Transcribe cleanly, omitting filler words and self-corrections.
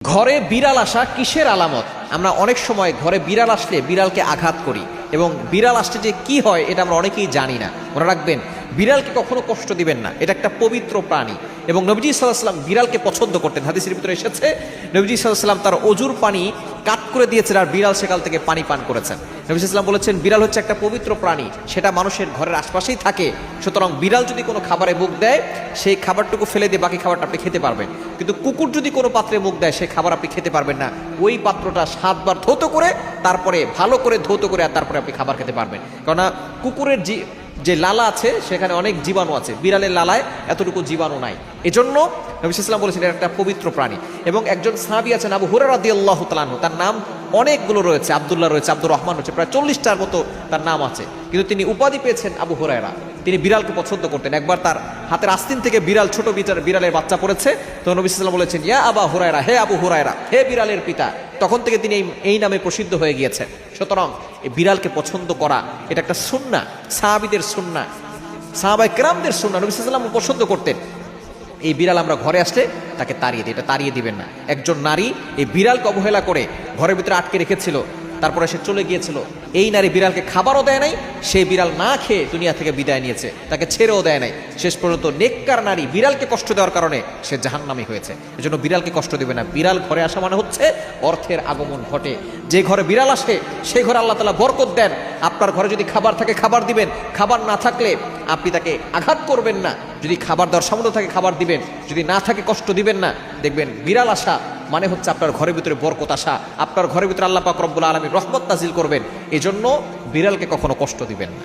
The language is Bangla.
ঘরে বিড়াল আসা কিসের আলামত? আমরা অনেক সময় ঘরে বিড়াল আসলে বিড়ালকে আঘাত করি এবং বিড়াল আসলে যে কি হয় এটা আমরা অনেকেই জানি না। মনে রাখবেন, বিড়ালকে কখনো কষ্ট দিবেন না, এটা একটা পবিত্র প্রাণী এবং নবীজি সাল্লাল্লাহু আলাইহি ওয়াসাল্লাম বিড়ালকে পছন্দ করতেন। হাদিসের ভিতরে এসেছে নবীজি সাল্লাল্লাহু আলাইহি ওয়াসাল্লাম তার অজুর পানি কাট করে দিয়েছেন আর বিড়াল সেকাল থেকে পানি পান করেছেন। নবী সাল্লাল্লাহু আলাইহি ওয়াসাল্লাম বলেছেন বিড়াল হচ্ছে একটা পবিত্র প্রাণী, সেটা মানুষের ঘরের আশপাশেই থাকে। সুতরাং বিড়াল যদি কোনো খাবারে মুখ দেয় সেই খাবারটুকু ফেলে দিয়ে বাকি খাবারটা আপনি খেতে পারবেন, কিন্তু কুকুর যদি কোনো পাত্রে মুখ দেয় সেই খাবার আপনি খেতে পারবেন না। ওই পাত্রটা 7 বার ধৌত করে তারপরে ভালো করে ধৌত করে আর তারপরে আপনি খাবার খেতে পারবেন। কেননা কুকুরের যে লালা আছে সেখানে অনেক জীবাণু আছে, বিড়ালের লালায় এতটুকু জীবাণু নাই। এজন্য নবী সাল্লাল্লাহু আলাইহি ওয়াসাল্লাম বলেছেন এটা একটা পবিত্র প্রাণী। এবং একজন সাহাবী আছেন আবু হুরায়রা রাদিয়াল্লাহু তাআলা আনহু, তার নাম অনেকগুলো রয়েছে, আব্দুল্লাহ রয়েছে, আব্দুর রহমান রয়েছে, প্রায় 40টার মতো তার নাম আছে, কিন্তু তিনি উপাধি পেয়েছেন আবু হুরায়রা। তিনি বিড়ালকে পছন্দ করতেন। একবার তার হাতের আস্তিন থেকে বিড়াল, ছোট বিড়ালের বাচ্চা পড়েছে, তো নবী সাল্লাল্লাহু আলাইহি ওয়াসাল্লাম বলেছেন ইয়া আবা হুরায়রা, হে আবু হুরায়রা, হে বিড়ালের পিতা। তখন থেকে তিনি এই নামে প্রসিদ্ধ হয়ে গিয়েছেন। সুতরাং এই বিড়ালকে পছন্দ করা এটা একটা সুন্নাহ, সাহাবীদের সুন্নাহ, সাহাবায়ে কেরামদের সুন্নাহ। নবী সাল্লাল্লাহু আলাইহি ওয়াসাল্লাম পছন্দ করতেন। এই বিড়াল আমরা ঘরে আসলে তাকে তাড়িয়ে দিই, এটা তাড়িয়ে দিবেন না। একজন নারী এই বিড়ালকে অবহেলা করে ঘরের ভিতরে আটকে রেখেছিল, তারপরে সে চলে গিয়েছিল। এই নারী বিড়ালকে খাবারও দেয় নাই, সেই বিড়াল না খেয়ে দুনিয়া থেকে বিদায় নিয়েছে, তাকে ছেড়েও দেয় নাই। শেষ পর্যন্ত নেককার নারী বিড়ালকে কষ্ট দেওয়ার কারণে সে জাহান্নামী হয়েছে। এজন্য বিড়ালকে কষ্ট দেবে না। বিড়াল ঘরে আসা মানে হচ্ছে অর্থের আগমন ঘটে। যে ঘরে বিড়াল আসে সেই ঘরে আল্লাহ তাআলা বরকত দেন। আপনার ঘরে যদি খাবার থাকে খাবার দিবেন, খাবার না থাকলে আপনি তাকে আঘাত করবেন না। যদি খাবার দেওয়ার সামর্থ্য থাকে খাবার দিবেন, যদি না থাকে কষ্ট দিবেন না। দেখবেন বিড়াল আসা মানে হচ্ছে আপনার ঘরের ভিতরে বরকত আসা, আপনার ঘরের ভিতরে আল্লাহ পাক রব্বুল আলামিন রহমত নাজিল করবেন। এজন্য বিড়ালকে কখনো কষ্ট দিবেন না।